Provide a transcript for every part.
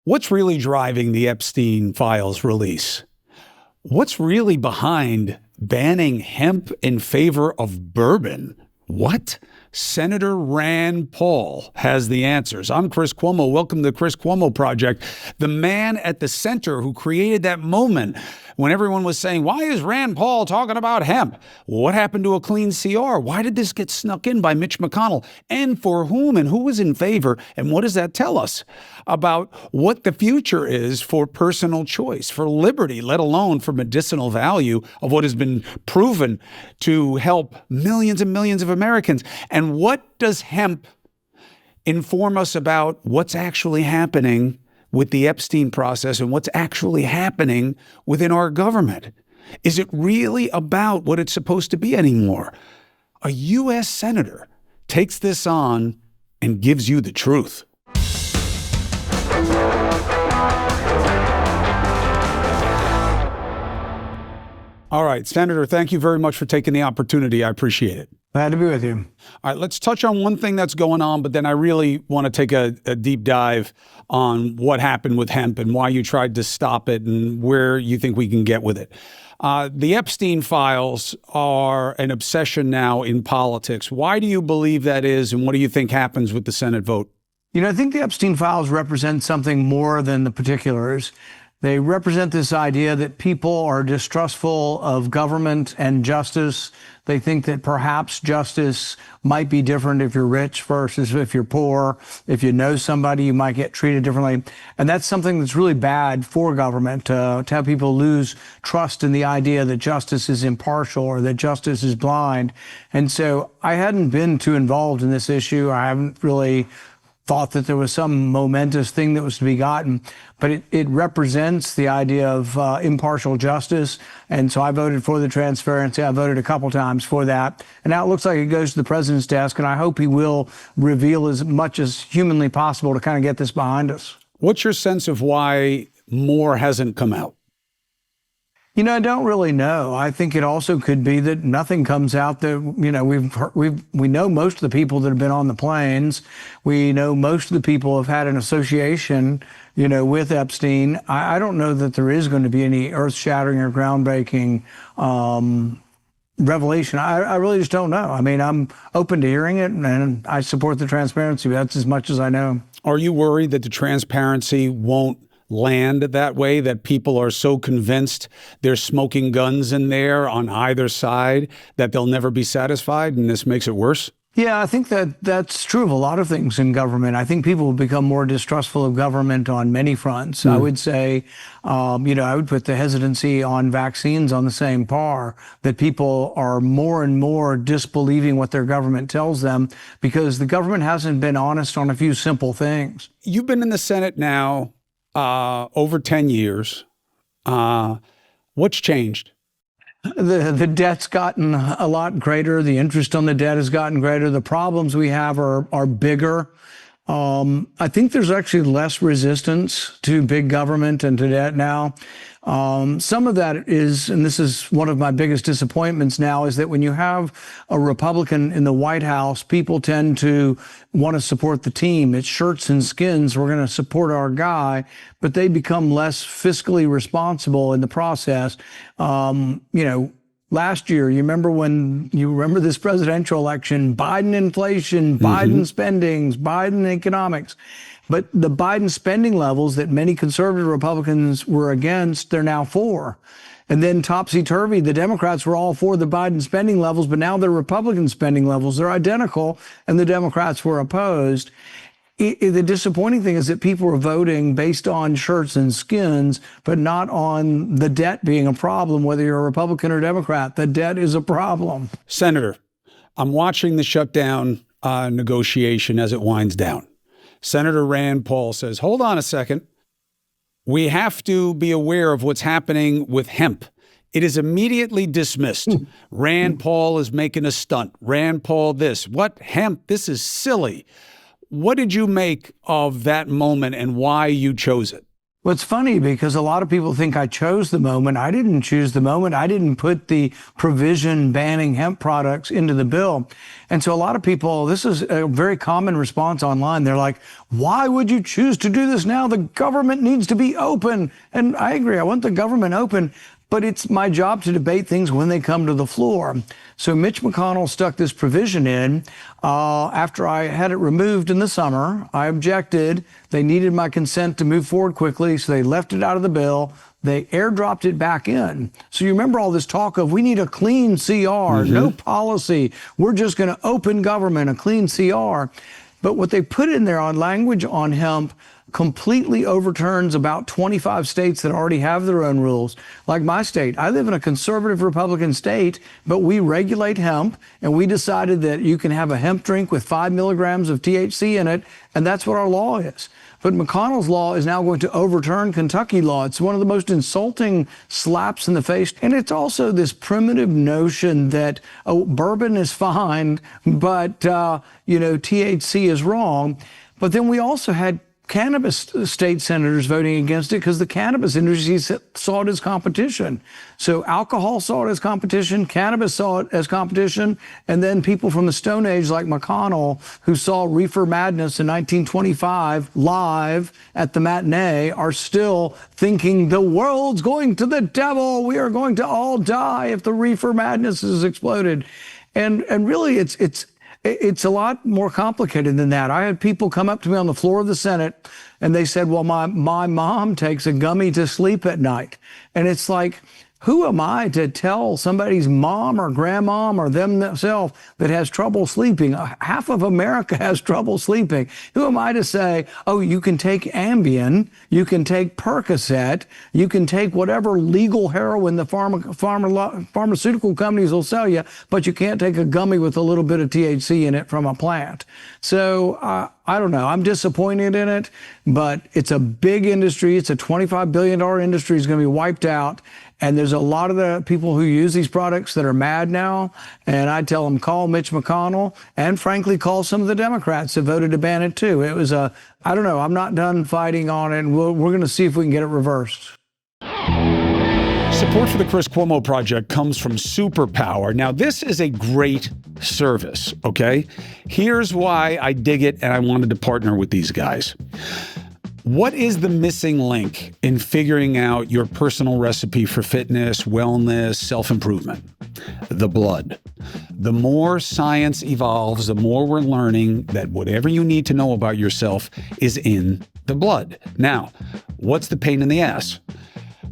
What's really driving the Epstein files release? What's really behind banning hemp in favor of bourbon? What? Senator Rand Paul has the answers. I'm Chris Cuomo. Welcome to the Chris Cuomo Project. The man at the center who created that moment when everyone was saying, why is Rand Paul talking about hemp? What happened to a clean CR? Why did this get snuck in by Mitch McConnell? And for whom and who was in favor? And what does that tell us about what the future is for personal choice, for liberty, let alone for medicinal value of what has been proven to help millions and millions of Americans? And what does hemp inform us about what's actually happening with the Epstein process and what's actually happening within our government? Is it really about what it's supposed to be anymore? A U.S. senator takes this on and gives you the truth. All right, Senator, thank you very much for taking the opportunity. I appreciate it. Glad to be with you. All right, let's touch on one thing that's going on, but then I really want to take a deep dive on what happened with hemp and why you tried to stop it and where you think we can get with it. The Epstein files are an obsession now in politics. Why do you believe that is, and what do you think happens with the Senate vote? You know, I think the Epstein files represent something more than the particulars. They represent this idea that people are distrustful of government and justice. They think that perhaps justice might be different if you're rich versus if you're poor. If you know somebody, you might get treated differently. And that's something that's really bad for government, to have people lose trust in the idea that justice is impartial or that justice is blind. And so I hadn't been too involved in this issue. I haven't really thought that there was some momentous thing that was to be gotten, but it represents the idea of impartial justice. And so I voted for the transparency. I voted a couple times for that. And now it looks like it goes to the president's desk, and I hope he will reveal as much as humanly possible to kind of get this behind us. What's your sense of why more hasn't come out? You know, I don't really know. I think it also could be that nothing comes out. That, you know, we know most of the people that have been on the planes. We know most of the people have had an association, you know, with Epstein. I don't know that there is going to be any earth-shattering or groundbreaking revelation. I really just don't know. I mean, I'm open to hearing it, and I support the transparency. But that's as much as I know. Are you worried that the transparency won't land that way, that people are so convinced there's smoking guns in there on either side that they'll never be satisfied, and this makes it worse? Yeah, I think that's true of a lot of things in government. I think people will become more distrustful of government on many fronts. I would say, you know, I would put the hesitancy on vaccines on the same par, that people are more and more disbelieving what their government tells them because the government hasn't been honest on a few simple things. You've been in the Senate now over 10 years. What's changed? The debt's gotten a lot greater. The interest on the debt has gotten greater. The problems we have are bigger. I think there's actually less resistance to big government and to debt now. Some of that is, and this is one of my biggest disappointments now, is that when you have a Republican in the White House, people tend to want to support the team. It's shirts and skins. We're going to support our guy, but they become less fiscally responsible in the process. You know, last year, you remember this presidential election, Biden inflation, Biden spendings, Biden economics. But the Biden spending levels that many conservative Republicans were against, they're now for. And then topsy-turvy, the Democrats were all for the Biden spending levels, but now the Republican spending levels, they're identical, and the Democrats were opposed. The disappointing thing is that people are voting based on shirts and skins, but not on the debt being a problem, whether you're a Republican or Democrat. The debt is a problem. Senator, I'm watching the shutdown negotiation as it winds down. Senator Rand Paul says, hold on a second. We have to be aware of what's happening with hemp. It is immediately dismissed. Rand Paul is making a stunt. Rand Paul this. What? Hemp? This is silly. What did you make of that moment and why you chose it? Well, it's funny because a lot of people think I chose the moment. I didn't choose the moment. I didn't put the provision banning hemp products into the bill. And so a lot of people, this is a very common response online. They're like, why would you choose to do this now? The government needs to be open. And I agree. I want the government open. But it's my job to debate things when they come to the floor. So Mitch McConnell stuck this provision in after I had it removed in the summer. I objected. They needed my consent to move forward quickly, so they left it out of the bill. They airdropped it back in. So you remember all this talk of we need a clean CR, no policy. We're just going to open government, a clean CR. But what they put in there on language on hemp completely overturns about 25 states that already have their own rules. Like my state, I live in a conservative Republican state, but we regulate hemp, and we decided that you can have a hemp drink with 5 milligrams of THC in it, and that's what our law is. But McConnell's law is now going to overturn Kentucky law. It's one of the most insulting slaps in the face. And it's also this primitive notion that, oh, bourbon is fine, but, THC is wrong. But then we also had cannabis state senators voting against it because the cannabis industry saw it as competition. So alcohol saw it as competition, cannabis saw it as competition, and then people from the Stone Age like McConnell, who saw Reefer Madness in 1925 live at the matinee, are still thinking the world's going to the devil. We are going to all die if the Reefer Madness has exploded. And really, it's a lot more complicated than that. I had people come up to me on the floor of the Senate and they said, well, my mom takes a gummy to sleep at night. And it's like, who am I to tell somebody's mom or grandmom or themselves that has trouble sleeping? Half of America has trouble sleeping. Who am I to say, oh, you can take Ambien, you can take Percocet, you can take whatever legal heroin the pharmaceutical companies will sell you, but you can't take a gummy with a little bit of THC in it from a plant. So I don't know. I'm disappointed in it, but it's a big industry. It's a $25 billion industry. It's going to be wiped out. And there's a lot of the people who use these products that are mad now. And I tell them, call Mitch McConnell and frankly, call some of the Democrats that voted to ban it too. It was I don't know. I'm not done fighting on it. And we're going to see if we can get it reversed. Support for the Chris Cuomo Project comes from Superpower. Now, this is a great service, okay? Here's why I dig it and I wanted to partner with these guys. What is the missing link in figuring out your personal recipe for fitness, wellness, self-improvement? The blood. The more science evolves, the more we're learning that whatever you need to know about yourself is in the blood. Now, what's the pain in the ass?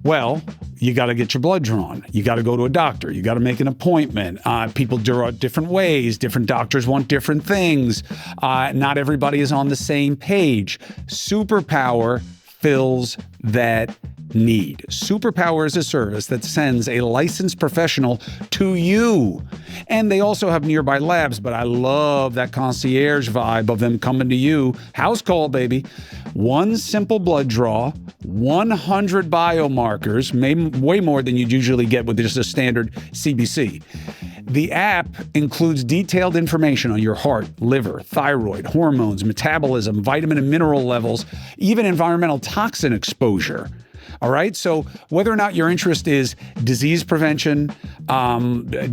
Well, you got to get your blood drawn. You got to go to a doctor. You got to make an appointment. People draw it different ways. Different doctors want different things. Not everybody is on the same page. Superpower fills that need. Superpower is a service that sends a licensed professional to you. And they also have nearby labs, but I love that concierge vibe of them coming to you. House call, baby. One simple blood draw, 100 biomarkers, way more than you'd usually get with just a standard CBC. The app includes detailed information on your heart, liver, thyroid, hormones, metabolism, vitamin and mineral levels, even environmental toxin exposure. All right. So whether or not your interest is disease prevention,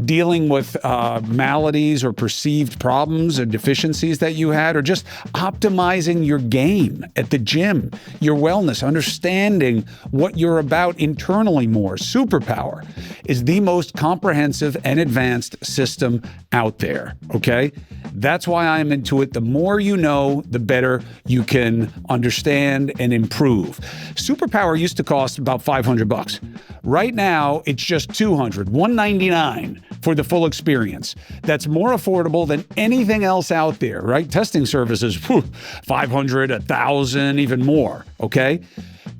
dealing with maladies or perceived problems or deficiencies that you had, or just optimizing your game at the gym, your wellness, understanding what you're about internally more, Superpower is the most comprehensive and advanced system out there. OK, that's why I'm into it. The more you know, the better you can understand and improve. Superpower used to cost about $500. Right now, it's just $200, $199 for the full experience. That's more affordable than anything else out there, right? Testing services, $500, $1,000, even more, okay?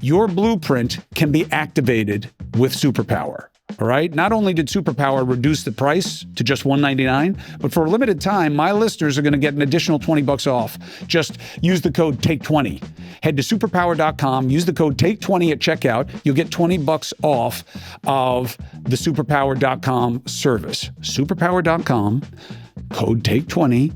Your blueprint can be activated with Superpower. All right. Not only did Superpower reduce the price to just $199, but for a limited time, my listeners are going to get an additional $20 off. Just use the code TAKE20. Head to superpower.com, use the code TAKE20 at checkout. You'll get $20 off of the superpower.com service. Superpower.com, code TAKE20.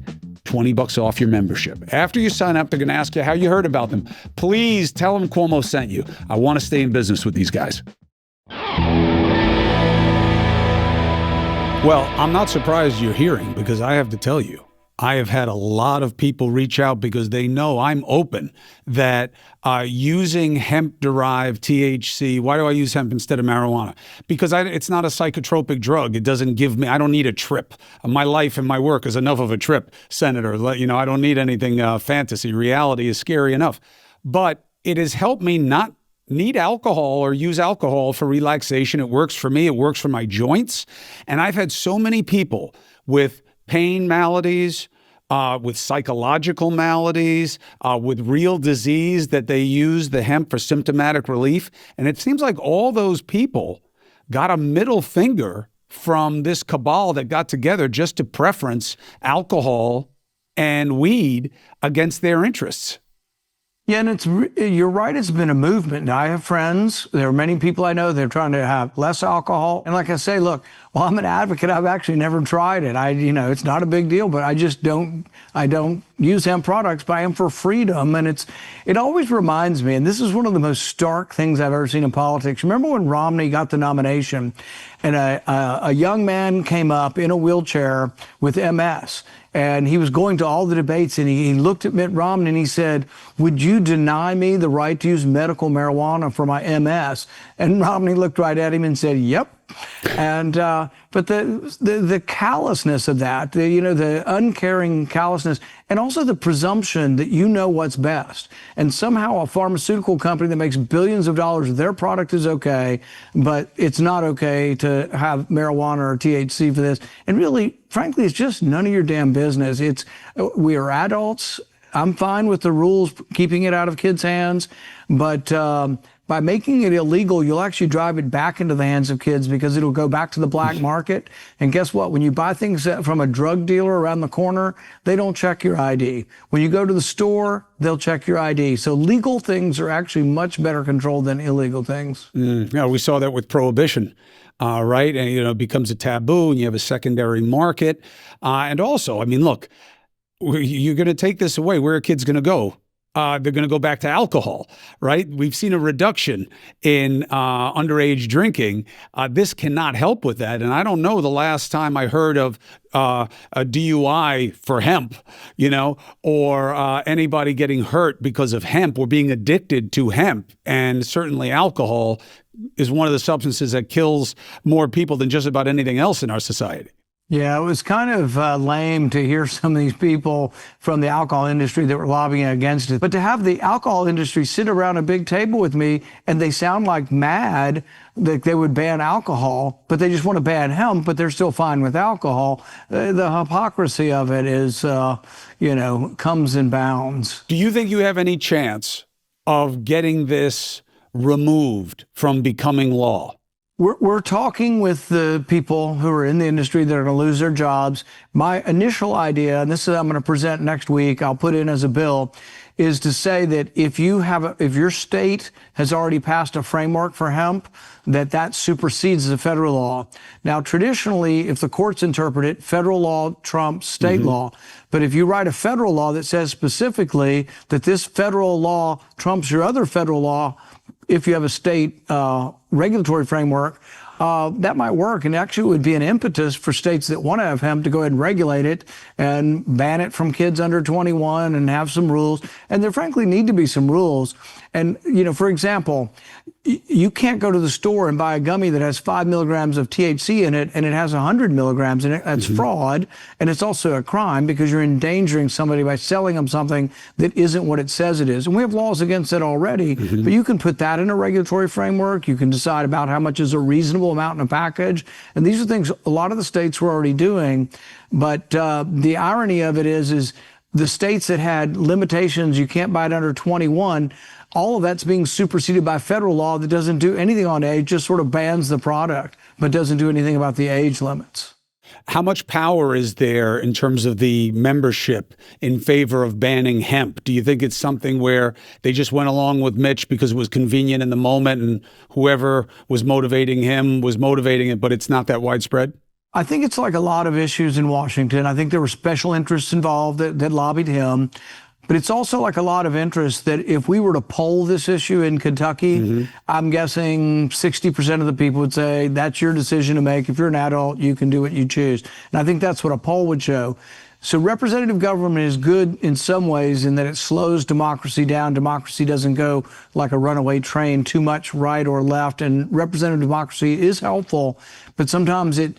$20 off your membership. After you sign up, they're going to ask you how you heard about them. Please tell them Cuomo sent you. I want to stay in business with these guys. Well, I'm not surprised you're hearing, because I have to tell you, I have had a lot of people reach out because they know I'm open that using hemp-derived THC, why do I use hemp instead of marijuana? Because it's not a psychotropic drug. It doesn't give me, I don't need a trip. My life and my work is enough of a trip, Senator. I don't need anything fantasy. Reality is scary enough. But it has helped me not need alcohol or use alcohol for relaxation. It works for me. It works for my joints. And I've had so many people with pain maladies, with psychological maladies, with real disease that they use the hemp for symptomatic relief. And it seems like all those people got a middle finger from this cabal that got together just to preference alcohol and weed against their interests. Yeah, and you're right, it's been a movement. Now, I have friends, there are many people I know, they're trying to have less alcohol. And like I say, look, while I'm an advocate, I've actually never tried it. It's not a big deal, but I don't use hemp products, but I am for freedom. And it always reminds me, and this is one of the most stark things I've ever seen in politics. Remember when Romney got the nomination and a young man came up in a wheelchair with MS? And he was going to all the debates, and he looked at Mitt Romney and he said, "Would you deny me the right to use medical marijuana for my MS?" And Romney looked right at him and said, "Yep." And but the callousness of that, the uncaring callousness, and also the presumption that you know what's best, and somehow a pharmaceutical company that makes billions of dollars, their product is okay, but it's not okay to have marijuana or THC for this. And really, frankly, it's just none of your damn business. We are adults. I'm fine with the rules, keeping it out of kids' hands, but by making it illegal, you'll actually drive it back into the hands of kids because it'll go back to the black market. And guess what? When you buy things from a drug dealer around the corner, they don't check your ID. When you go to the store, they'll check your ID. So legal things are actually much better controlled than illegal things. Yeah, we saw that with prohibition. Right? And, it becomes a taboo and you have a secondary market. And also, look, you're going to take this away. Where are kids going to go? They're going to go back to alcohol, right? We've seen a reduction in underage drinking. This cannot help with that. And I don't know the last time I heard of a DUI for hemp, or anybody getting hurt because of hemp or being addicted to hemp. And certainly alcohol is one of the substances that kills more people than just about anything else in our society. Yeah, it was kind of lame to hear some of these people from the alcohol industry that were lobbying against it. But to have the alcohol industry sit around a big table with me and they sound like mad that they would ban alcohol, but they just want to ban hemp, but they're still fine with alcohol. The hypocrisy of it is, comes in bounds. Do you think you have any chance of getting this removed from becoming law? We're talking with the people who are in the industry that are going to lose their jobs. My initial idea, and this is I'm going to present next week, I'll put in as a bill, is to say that if your state has already passed a framework for hemp, that supersedes the federal law. Now, traditionally, if the courts interpret it, federal law trumps state law. But if you write a federal law that says specifically that this federal law trumps your other federal law, if you have a state regulatory framework, that might work. And actually it would be an impetus for states that want to have hemp to go ahead and regulate it and ban it from kids under 21 and have some rules. And there frankly need to be some rules. And, for example, you can't go to the store and buy a gummy that has 5 milligrams of THC in it and it has 100 milligrams in it. That's fraud. And it's also a crime because you're endangering somebody by selling them something that isn't what it says it is. And we have laws against it already, but you can put that in a regulatory framework. You can decide about how much is a reasonable amount in a package. And these are things a lot of the states were already doing. But the irony of it is the states that had limitations, you can't buy it under 21, all of that's being superseded by federal law that doesn't do anything on age, just sort of bans the product, but doesn't do anything about the age limits. How much power is there in terms of the membership in favor of banning hemp? Do you think it's something where they just went along with Mitch because it was convenient in the moment and whoever was motivating him was motivating it, but it's not that widespread? I think it's like a lot of issues in Washington. I think there were special interests involved that lobbied him. But it's also like a lot of interest that if we were to poll this issue in Kentucky, I'm guessing 60% of the people would say that's your decision to make. If you're an adult, you can do what you choose. And I think that's what a poll would show. So representative government is good in some ways in that it slows democracy down. Democracy doesn't go like a runaway train too much right or left. And representative democracy is helpful, but sometimes it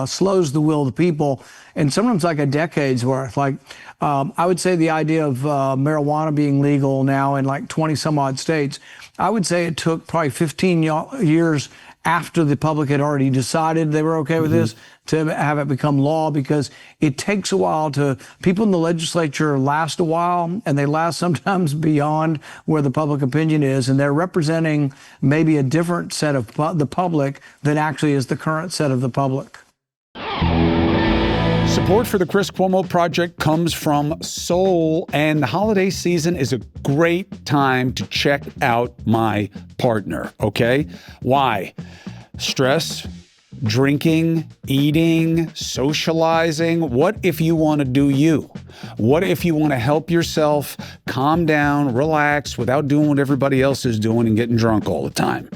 slows the will of the people. And sometimes like a decade's worth. Like I would say the idea of marijuana being legal now in like 20 some odd states, I would say it took probably 15 years after the public had already decided they were okay with this to have it become law, because it takes a while to, people in the legislature last a while, and they last sometimes beyond where the public opinion is, and they're representing maybe a different set of the public than actually is the current set of the public. Support for the Chris Cuomo Project comes from Soul, and the holiday season is a great time to check out my partner, okay? Why? Stress, drinking, eating, socializing. What if you want to do you? What if you want to help yourself calm down, relax without doing what everybody else is doing and getting drunk all the time?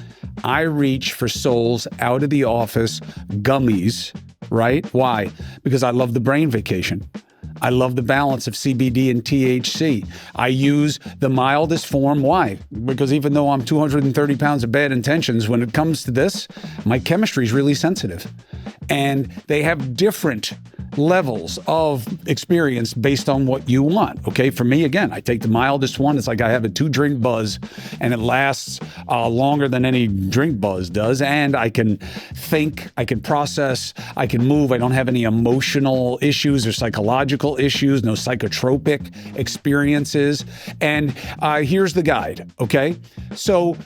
I reach for Soul's out of the office gummies. Right? Why? Because I love the brain vacation. I love the balance of CBD and THC. I use the mildest form. Why? Because even though I'm 230 pounds of bad intentions, when it comes to this, my chemistry is really sensitive. And they have different levels of experience based on what you want. Okay, for me, again, I take the mildest one. It's like I have a 2-drink buzz, and it lasts longer than any drink buzz does. And I can think, I can process, I can move. I don't have any emotional issues or psychological issues, no psychotropic experiences. And here's the guide. Okay, so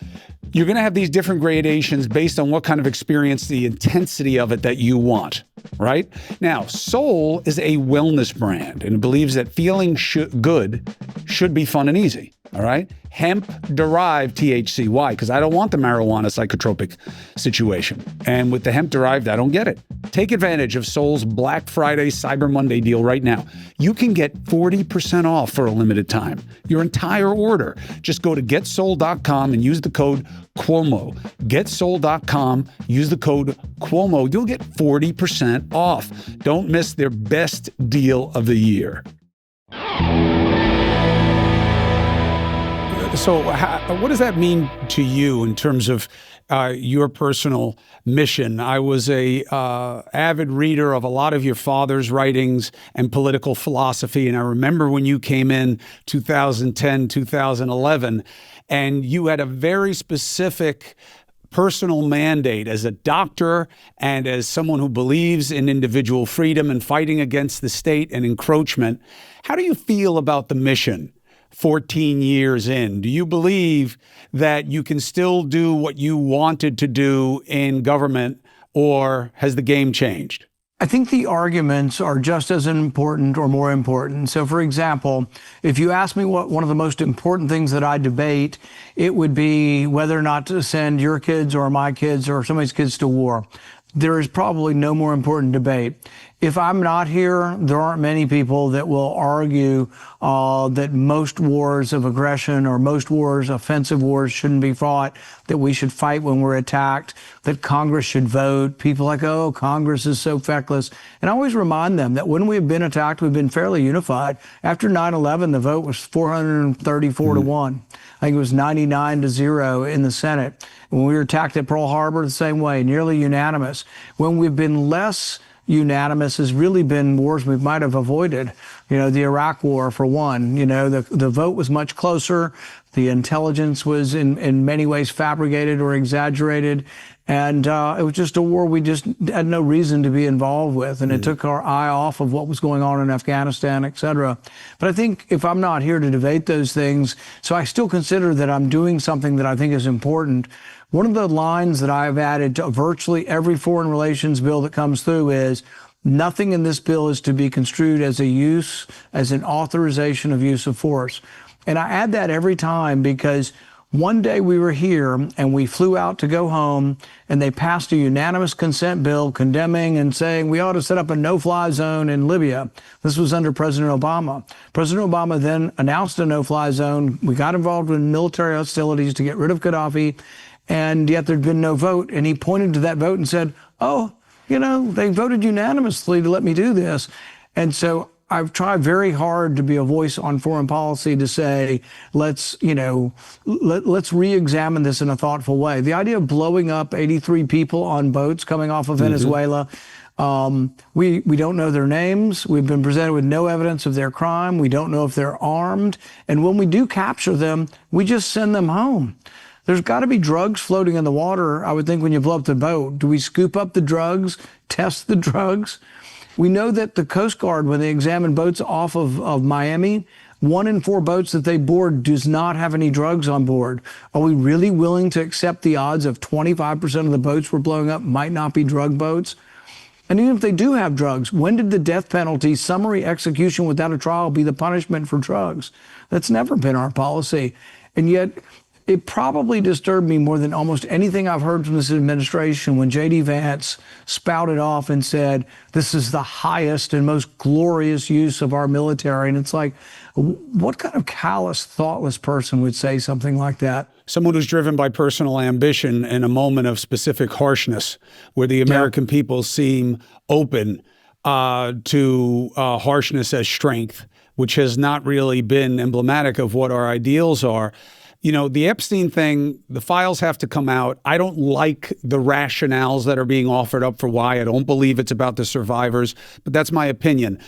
you're going to have these different gradations based on what kind of experience, the intensity of it that you want, right? Now, Soul is a wellness brand and believes that feeling good should be fun and easy, all right? Hemp-derived THC. Why? Because I don't want the marijuana psychotropic situation. And with the hemp-derived, I don't get it. Take advantage of Soul's Black Friday Cyber Monday deal right now. You can get 40% off for a limited time. Your entire order. Just go to getsoul.com and use the code Cuomo. Getsoul.com, use the code Cuomo. You'll get 40% off. Don't miss their best deal of the year. So what does that mean to you in terms of your personal mission? I was a avid reader of a lot of your father's writings and political philosophy. And I remember when you came in 2010, 2011, and you had a very specific personal mandate as a doctor and as someone who believes in individual freedom and fighting against the state and encroachment. How do you feel about the mission 14 years in? Do you believe that you can still do what you wanted to do in government, or has the game changed? I think the arguments are just as important or more important. So, for example, if you ask me what one of the most important things that I debate, it would be whether or not to send your kids or my kids or somebody's kids to war. There is probably no more important debate. If I'm not here, there aren't many people that will argue that most wars of aggression or most wars, offensive wars, shouldn't be fought, that we should fight when we're attacked, that Congress should vote. People like, oh, Congress is so feckless. And I always remind them that when we've been attacked, we've been fairly unified. After 9/11, the vote was 434 to 1. I think it was 99-0 in the Senate. When we were attacked at Pearl Harbor, the same way, nearly unanimous. When we've been less unanimous has really been wars we might have avoided. You know, the Iraq War, for one. You know, the vote was much closer. The intelligence was in many ways fabricated or exaggerated. And it was just a war we just had no reason to be involved with. And it took our eye off of what was going on in Afghanistan, et cetera. But I think if I'm not here to debate those things, so I still consider that I'm doing something that I think is important. One of the lines that I've added to virtually every foreign relations bill that comes through is nothing in this bill is to be construed as an authorization of use of force. And I add that every time because One day we were here and we flew out to go home, and they passed a unanimous consent bill condemning and saying we ought to set up a no-fly zone in Libya. This was under President Obama. President Obama then announced a no-fly zone. We got involved in military hostilities to get rid of Gaddafi, and yet there'd been no vote. And he pointed to that vote and said, oh, you know, they voted unanimously to let me do this. And so I've tried very hard to be a voice on foreign policy to say, let's re-examine this in a thoughtful way. The idea of blowing up 83 people on boats coming off of Venezuela, we don't know their names. We've been presented with no evidence of their crime. We don't know if they're armed. And when we do capture them, we just send them home. There's got to be drugs floating in the water, I would think, when you blow up the boat. Do we scoop up the drugs, test the drugs? We know that the Coast Guard, when they examine boats off of Miami, 1 in 4 boats that they board does not have any drugs on board. Are we really willing to accept the odds of 25% of the boats we're blowing up might not be drug boats? And even if they do have drugs, when did the death penalty, summary execution without a trial, be the punishment for drugs? That's never been our policy. And yet, it probably disturbed me more than almost anything I've heard from this administration when J.D. Vance spouted off and said, this is the highest and most glorious use of our military. And it's like, what kind of callous, thoughtless person would say something like that? Someone who's driven by personal ambition in a moment of specific harshness, where the American people seem open to harshness as strength, which has not really been emblematic of what our ideals are. You know, the Epstein thing, the files have to come out. I don't like the rationales that are being offered up for why. I don't believe it's about the survivors, but that's my opinion.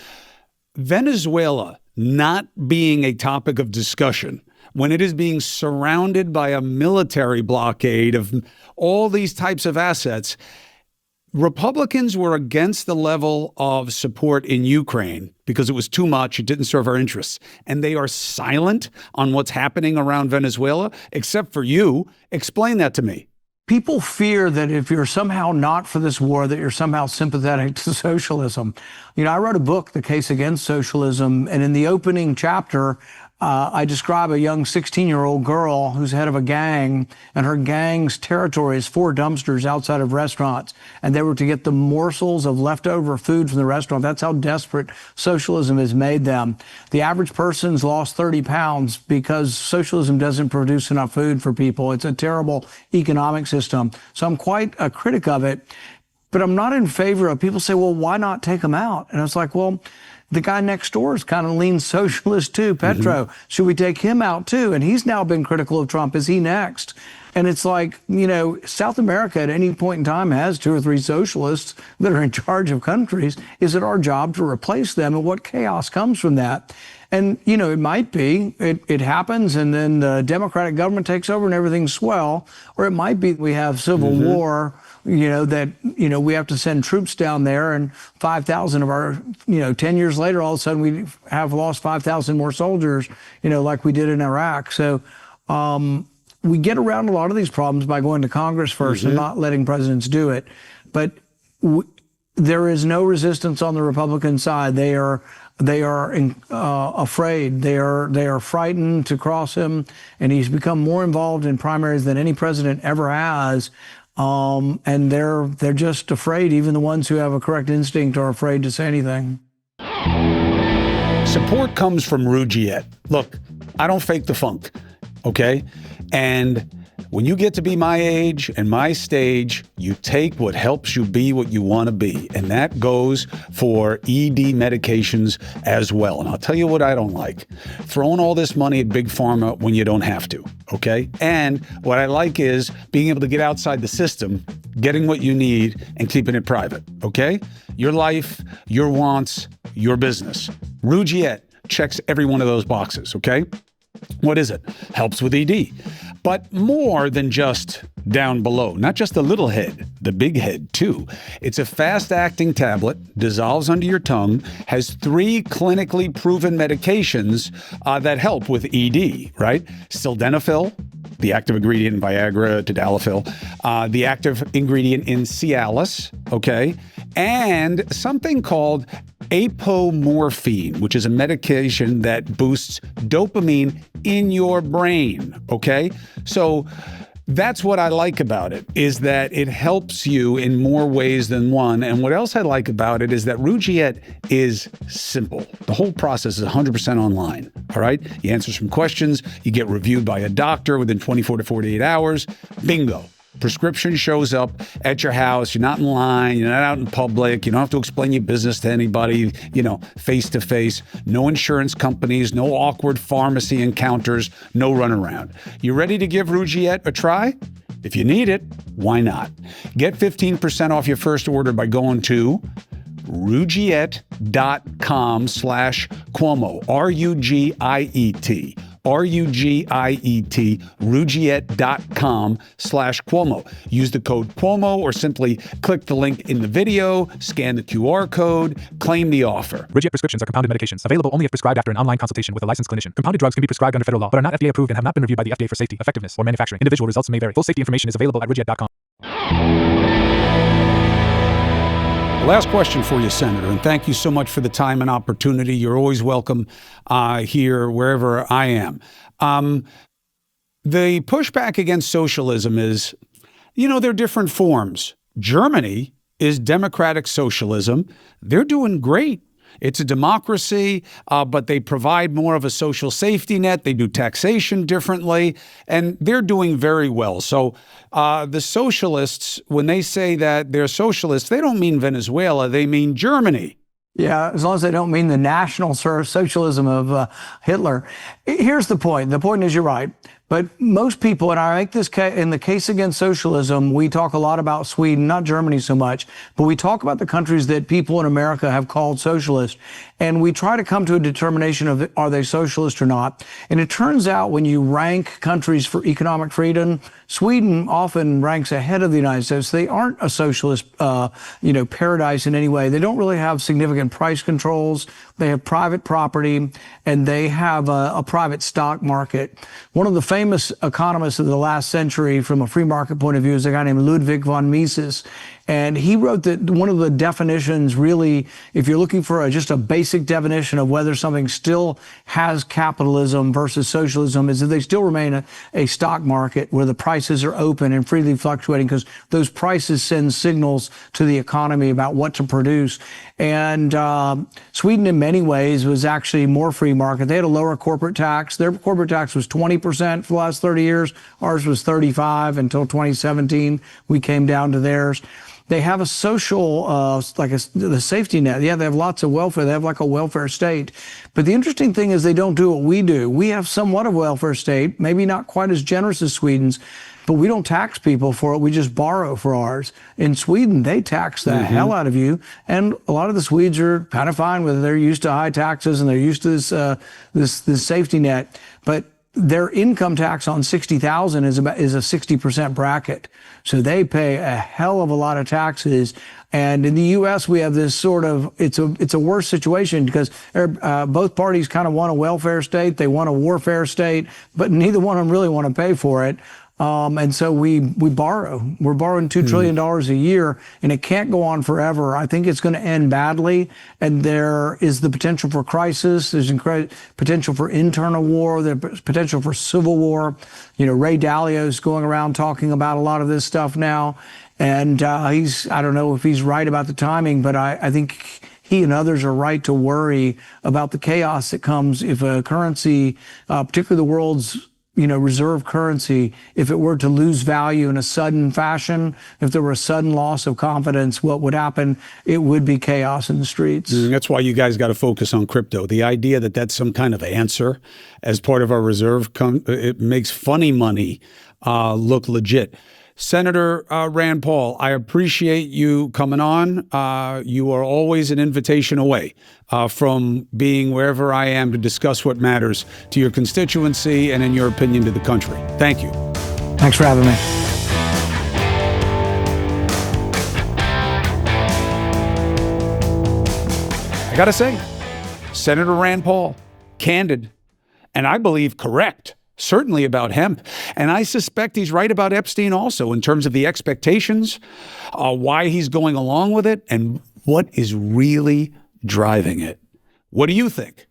Venezuela not being a topic of discussion when it is being surrounded by a military blockade of all these types of assets. Republicans were against the level of support in Ukraine because it was too much. It didn't serve our interests. And they are silent on what's happening around Venezuela, except for you. Explain that to me. People fear that if you're somehow not for this war, that you're somehow sympathetic to socialism. You know, I wrote a book, The Case Against Socialism, and in the opening chapter, I describe a young 16-year-old girl who's head of a gang, and her gang's territory is 4 dumpsters outside of restaurants. And they were to get the morsels of leftover food from the restaurant. That's how desperate socialism has made them. The average person's lost 30 pounds because socialism doesn't produce enough food for people. It's a terrible economic system. So I'm quite a critic of it. But I'm not in favor of people say, well, why not take them out? And it's like, well, the guy next door is kind of lean socialist too, Petro. Should we take him out too? And he's now been critical of Trump. Is he next? And it's like, you know, South America at any point in time has 2 or 3 socialists that are in charge of countries. Is it our job to replace them? And what chaos comes from that? And, you know, it might be, it happens and then the Democratic government takes over and everything's swell. Or it might be we have civil war, you know, that, you know, we have to send troops down there and 5,000 of our, you know, 10 years later, all of a sudden we have lost 5,000 more soldiers, you know, like we did in Iraq. So we get around a lot of these problems by going to Congress first and not letting presidents do it. But there is no resistance on the Republican side. They are afraid. They are frightened to cross him, and he's become more involved in primaries than any president ever has. And they're just afraid. Even the ones who have a correct instinct are afraid to say anything. Support comes from Rugiet. Look, I don't fake the funk, okay? And when you get to be my age and my stage, you take what helps you be what you want to be. And that goes for ED medications as well. And I'll tell you what I don't like. Throwing all this money at Big Pharma when you don't have to, okay? And what I like is being able to get outside the system, getting what you need, and keeping it private, okay? Your life, your wants, your business. Rugiet checks every one of those boxes, okay? What is it? Helps with ED. But more than just down below, not just the little head, the big head too. It's a fast-acting tablet, dissolves under your tongue, has 3 clinically proven medications that help with ED, right? Sildenafil, the active ingredient in Viagra, tadalafil, the active ingredient in Cialis, okay? and something called apomorphine, which is a medication that boosts dopamine in your brain, okay? So that's what I like about it, is that it helps you in more ways than one. And what else I like about it is that Rugiet is simple. The whole process is 100% online, all right? You answer some questions, you get reviewed by a doctor within 24 to 48 hours, bingo. Prescription shows up at your house. You're not in line. You're not out in public. You don't have to explain your business to anybody, face to face. No insurance companies, no awkward pharmacy encounters, no runaround. You ready to give Rugiet a try? If you need it, why not? Get 15% off your first order by going to rugiet.com/Cuomo, RUGIET. RUGIET, Rugiet.com/Cuomo. Use the code Cuomo or simply click the link in the video, scan the QR code, claim the offer. Rugiet prescriptions are compounded medications available only if prescribed after an online consultation with a licensed clinician. Compounded drugs can be prescribed under federal law, but are not FDA approved and have not been reviewed by the FDA for safety, effectiveness, or manufacturing. Individual results may vary. Full safety information is available at Rugiet.com. Last question for you, Senator, and thank you so much for the time and opportunity. You're always welcome here, wherever I am. The pushback against socialism is, there are different forms. Germany is democratic socialism. They're doing great. It's a democracy, but they provide more of a social safety net. They do taxation differently, and they're doing very well. So the socialists, when they say that they're socialists, they don't mean Venezuela, they mean Germany. Yeah, as long as they don't mean the national socialism of Hitler. Here's the point. The point is, you're right. But most people, and I make this in the case against socialism, we talk a lot about Sweden, not Germany so much, but we talk about the countries that people in America have called socialist. And we try to come to a determination of, are they socialist or not? And it turns out when you rank countries for economic freedom, Sweden often ranks ahead of the United States. They aren't a socialist, paradise in any way. They don't really have significant price controls. They have private property, and they have a private stock market. One of the famous economists of the last century from a free market point of view is a guy named Ludwig von Mises. And he wrote that one of the definitions, really, if you're looking for just a basic definition of whether something still has capitalism versus socialism, is that they still remain a stock market where the prices are open and freely fluctuating, because those prices send signals to the economy about what to produce. And Sweden, in many ways, was actually more free market. They had a lower corporate tax. Their corporate tax was 20% for the last 30 years. Ours was 35 until 2017. We came down to theirs. They have a social, the safety net. Yeah, they have lots of welfare. They have like a welfare state. But the interesting thing is they don't do what we do. We have somewhat of a welfare state, maybe not quite as generous as Sweden's, but we don't tax people for it. We just borrow for ours. In Sweden, they tax the hell out of you. And a lot of the Swedes are kind of fine with it. They're used to high taxes and they're used to this safety net. But their income tax on 60,000 is a 60% bracket. So they pay a hell of a lot of taxes. And in the U.S., we have this sort of, it's a worse situation because both parties kind of want a welfare state. They want a warfare state, but neither one of them really want to pay for it. And so we borrow. We're borrowing $2 trillion a year, and it can't go on forever. I think it's going to end badly, and there is the potential for crisis. There's potential for internal war. There's potential for civil war. Ray Dalio's going around talking about a lot of this stuff now, and I don't know if he's right about the timing, but I think he and others are right to worry about the chaos that comes if a currency, particularly the world's reserve currency, if it were to lose value in a sudden fashion, if there were a sudden loss of confidence, what would happen? It would be chaos in the streets. That's why you guys got to focus on crypto. The idea that that's some kind of answer as part of our reserve, it makes funny money look legit. Senator Rand Paul, I appreciate you coming on. You are always an invitation away from being wherever I am to discuss what matters to your constituency and, in your opinion, to the country. Thank you. Thanks for having me. I got to say, Senator Rand Paul, candid, and I believe correct certainly about hemp. And I suspect he's right about Epstein also in terms of the expectations, why he's going along with it, and what is really driving it. What do you think?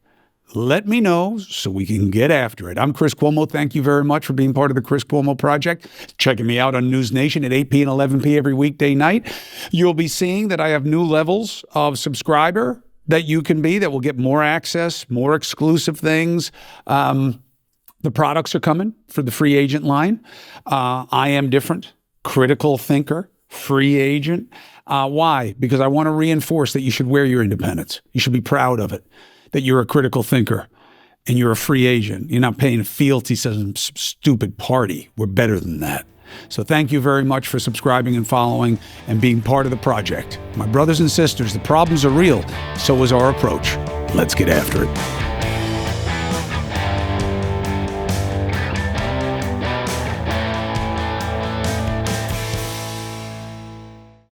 Let me know so we can get after it. I'm Chris Cuomo. Thank you very much for being part of the Chris Cuomo Project. Checking me out on News Nation at 8 p and 11 p every weekday night. You'll be seeing that I have new levels of subscriber that you can be, that will get more access, more exclusive things. The products are coming for the free agent line. I am different, critical thinker, free agent. Why? Because I want to reinforce that you should wear your independence. You should be proud of it, that you're a critical thinker and you're a free agent. You're not paying fealty to some stupid party. We're better than that. So thank you very much for subscribing and following and being part of the project. My brothers and sisters, the problems are real. So is our approach. Let's get after it.